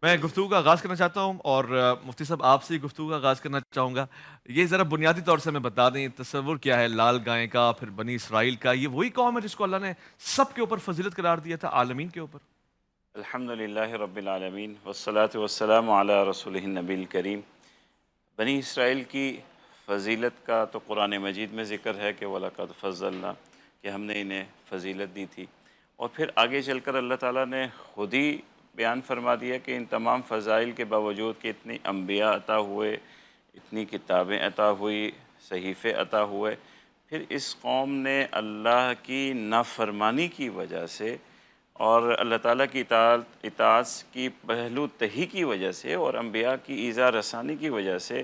میں گفتگو کا آغاز کرنا چاہتا ہوں اور مفتی صاحب آپ سے گفتگو کا آغاز کرنا چاہوں گا۔ یہ ذرا بنیادی طور سے ہمیں بتا دیں تصور کیا ہے لال گائے کا، پھر بنی اسرائیل کا، یہ وہی قوم ہے جس کو اللہ نے سب کے اوپر فضیلت قرار دیا تھا عالمین کے اوپر؟ الحمد للہ رب العالمین والصلاة والسلام علی رسولہ النبی الکریم۔ بنی اسرائیل کی فضیلت کا تو قرآن مجید میں ذکر ہے کہ وَلَقَدْ فَضَّلْنَا، کہ ہم نے انہیں فضیلت دی تھی، اور پھر آگے چل کر اللہ تعالیٰ نے خود ہی بیان فرما دیا کہ ان تمام فضائل کے باوجود کہ اتنی انبیاء عطا ہوئے، اتنی کتابیں عطا ہوئی، صحیفے عطا ہوئے، پھر اس قوم نے اللہ کی نافرمانی کی وجہ سے اور اللہ تعالیٰ کی اطاعت کی پہلو تہی کی وجہ سے اور انبیاء کی ایذا رسانی کی وجہ سے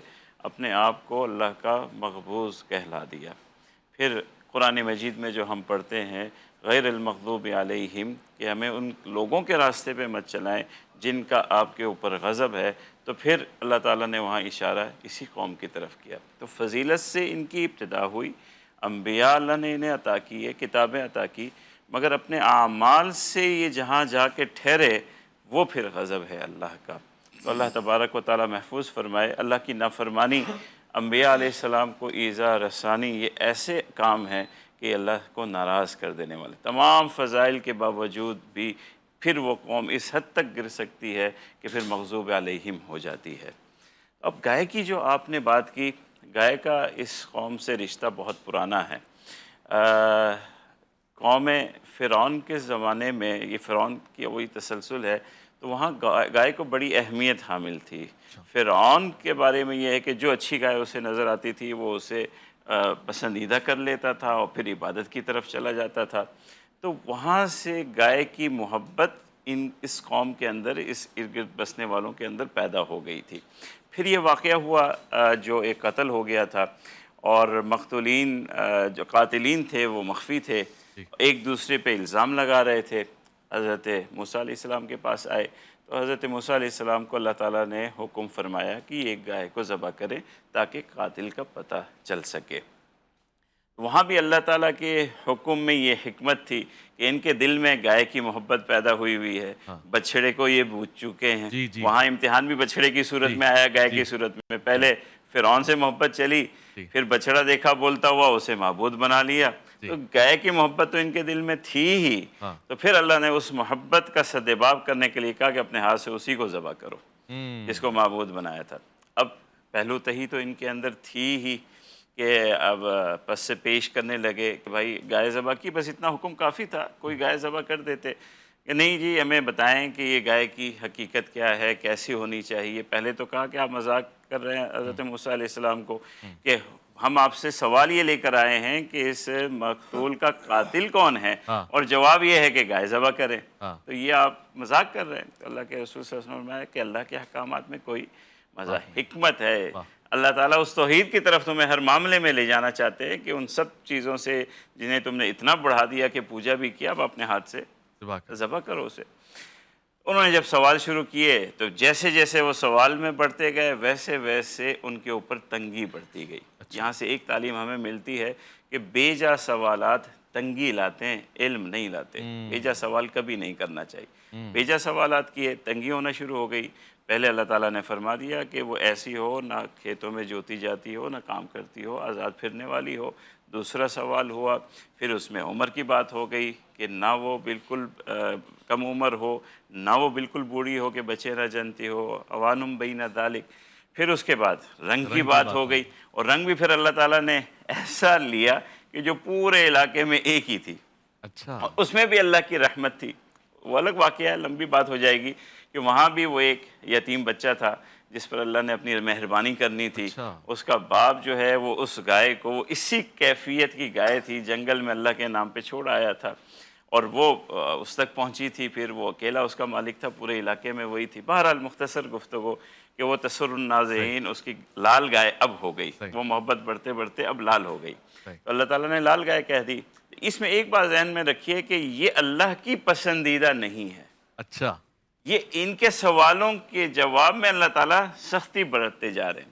اپنے آپ کو اللہ کا مقبوض کہلا دیا۔ پھر قرآن مجید میں جو ہم پڑھتے ہیں غیر المغضوب علیہم، کہ ہمیں ان لوگوں کے راستے پہ مت چلائیں جن کا آپ کے اوپر غضب ہے، تو پھر اللہ تعالیٰ نے وہاں اشارہ اسی قوم کی طرف کیا۔ تو فضیلت سے ان کی ابتدا ہوئی، انبیاء اللہ نے انہیں عطا کیے، کتابیں عطا کی، مگر اپنے اعمال سے یہ جہاں جا کے ٹھہرے وہ پھر غضب ہے اللہ کا۔ تو اللہ تبارک و تعالی محفوظ فرمائے۔ اللہ کی نافرمانی، انبیاء علیہ السلام کو ایذا رسانی، یہ ایسے کام ہیں کہ اللہ کو ناراض کر دینے والے۔ تمام فضائل کے باوجود بھی پھر وہ قوم اس حد تک گر سکتی ہے کہ پھر مغضوب علیہم ہو جاتی ہے۔ اب گائے کی جو آپ نے بات کی، گائے کا اس قوم سے رشتہ بہت پرانا ہے۔ قوم فرعون کے زمانے میں، یہ فرعون کی وہی تسلسل ہے، تو وہاں گائے کو بڑی اہمیت حامل تھی۔ فرعون کے بارے میں یہ ہے کہ جو اچھی گائے اسے نظر آتی تھی وہ اسے پسندیدہ کر لیتا تھا اور پھر عبادت کی طرف چلا جاتا تھا۔ تو وہاں سے گائے کی محبت اس قوم کے اندر، اس ارد گرد بسنے والوں کے اندر پیدا ہو گئی تھی۔ پھر یہ واقعہ ہوا جو ایک قتل ہو گیا تھا، اور مقتولین جو قاتلین تھے وہ مخفی تھے، جی ایک دوسرے پہ الزام لگا رہے تھے۔ حضرت موسیٰ علیہ السلام کے پاس آئے تو حضرت موسیٰ علیہ السلام کو اللہ تعالیٰ نے حکم فرمایا کہ ایک گائے کو ذبح کریں تاکہ قاتل کا پتہ چل سکے۔ وہاں بھی اللہ تعالیٰ کے حکم میں یہ حکمت تھی کہ ان کے دل میں گائے کی محبت پیدا ہوئی ہے، ہاں بچھڑے کو یہ بوجھ چکے ہیں۔ جی جی وہاں امتحان بھی بچھڑے کی صورت جی میں آیا، گائے جی کی صورت میں۔ جی پہلے فرعون سے محبت چلی، جی پھر بچڑا دیکھا بولتا ہوا، اسے معبود بنا لیا۔ تو جی گائے کی محبت تو ان کے دل میں تھی ہی، ہاں تو پھر اللہ نے اس محبت کا سدباب کرنے کے لیے کہا کہ اپنے ہاتھ سے اسی کو ذبح کرو جس کو معبود بنایا تھا۔ اب پہلو تہی تو ان کے اندر تھی ہی کہ اب پس سے پیش کرنے لگے کہ بھائی گائے ذبح کی، بس اتنا حکم کافی تھا، کوئی گائے ذبح کر دیتے کہ نہیں جی ہمیں بتائیں کہ یہ گائے کی حقیقت کیا ہے، کیسی ہونی چاہیے۔ پہلے تو کہا کہ آپ مذاق کر رہے ہیں حضرت موسیٰ علیہ السلام کو، کہ ہم آپ سے سوال یہ لے کر آئے ہیں کہ اس مقتول کا قاتل کون ہے، ہاں اور جواب یہ ہے کہ گائے ذبح کریں، ہاں تو یہ آپ مذاق کر رہے ہیں۔ تو اللہ کے رسول صلی اللہ علیہ وسلم نے فرمایا کہ اللہ کے احکامات میں کوئی بات نہیں حکمت ہے۔ واہ اللہ تعالیٰ اس توحید کی طرف تمہیں ہر معاملے میں لے جانا چاہتے ہیں کہ ان سب چیزوں سے جنہیں تم نے اتنا بڑھا دیا کہ پوجا بھی کیا، اب اپنے ہاتھ سے ذبح کر ذبح کرو اسے۔ انہوں نے جب سوال شروع کیے تو جیسے جیسے وہ سوال میں بڑھتے گئے ویسے ویسے ان کے اوپر تنگی بڑھتی گئی۔ اچھا یہاں سے ایک تعلیم ہمیں ملتی ہے کہ بے جا سوالات تنگی لاتے ہیں، علم نہیں لاتے۔ بے جا سوال کبھی نہیں کرنا چاہیے۔ بے جا سوالات کیے، تنگی ہونا شروع ہو گئی۔ پہلے اللہ تعالیٰ نے فرما دیا کہ وہ ایسی ہو، نہ کھیتوں میں جوتی جاتی ہو، نہ کام کرتی ہو، آزاد پھرنے والی ہو۔ دوسرا سوال ہوا، پھر اس میں عمر کی بات ہو گئی کہ نہ وہ بالکل کم عمر ہو، نہ وہ بالکل بوڑھی ہو کہ بچے نہ جنتی ہو، اوانم بین ذالک۔ پھر اس کے بعد رنگ کی رنگ کی بات بات ہو ہو گئی، اور رنگ بھی پھر اللہ تعالیٰ نے ایسا لیا کہ جو پورے علاقے میں ایک ہی تھی، اچھا اور اس میں بھی اللہ کی رحمت تھی۔ وہ الگ واقعہ ہے، لمبی بات ہو جائے گی، کہ وہاں بھی وہ ایک یتیم بچہ تھا جس پر اللہ نے اپنی مہربانی کرنی تھی۔ اچھا اس کا باپ جو ہے وہ اس گائے کو، وہ اسی کیفیت کی گائے تھی، جنگل میں اللہ کے نام پہ چھوڑ آیا تھا، اور وہ اس تک پہنچی تھی، پھر وہ اکیلا اس کا مالک تھا، پورے علاقے میں وہی تھی۔ بہرحال مختصر گفتگو کہ وہ تسر صحیح الناظرین، اس کی لال گائے اب ہو گئی، صحیح وہ محبت بڑھتے بڑھتے اب لال ہو گئی، صحیح تو اللہ تعالیٰ نے لال گائے کہہ دی۔ اس میں ایک بات ذہن میں رکھیے کہ یہ اللہ کی پسندیدہ نہیں ہے، اچھا یہ ان کے سوالوں کے جواب میں اللہ تعالیٰ سختی برتتے جا رہے ہیں۔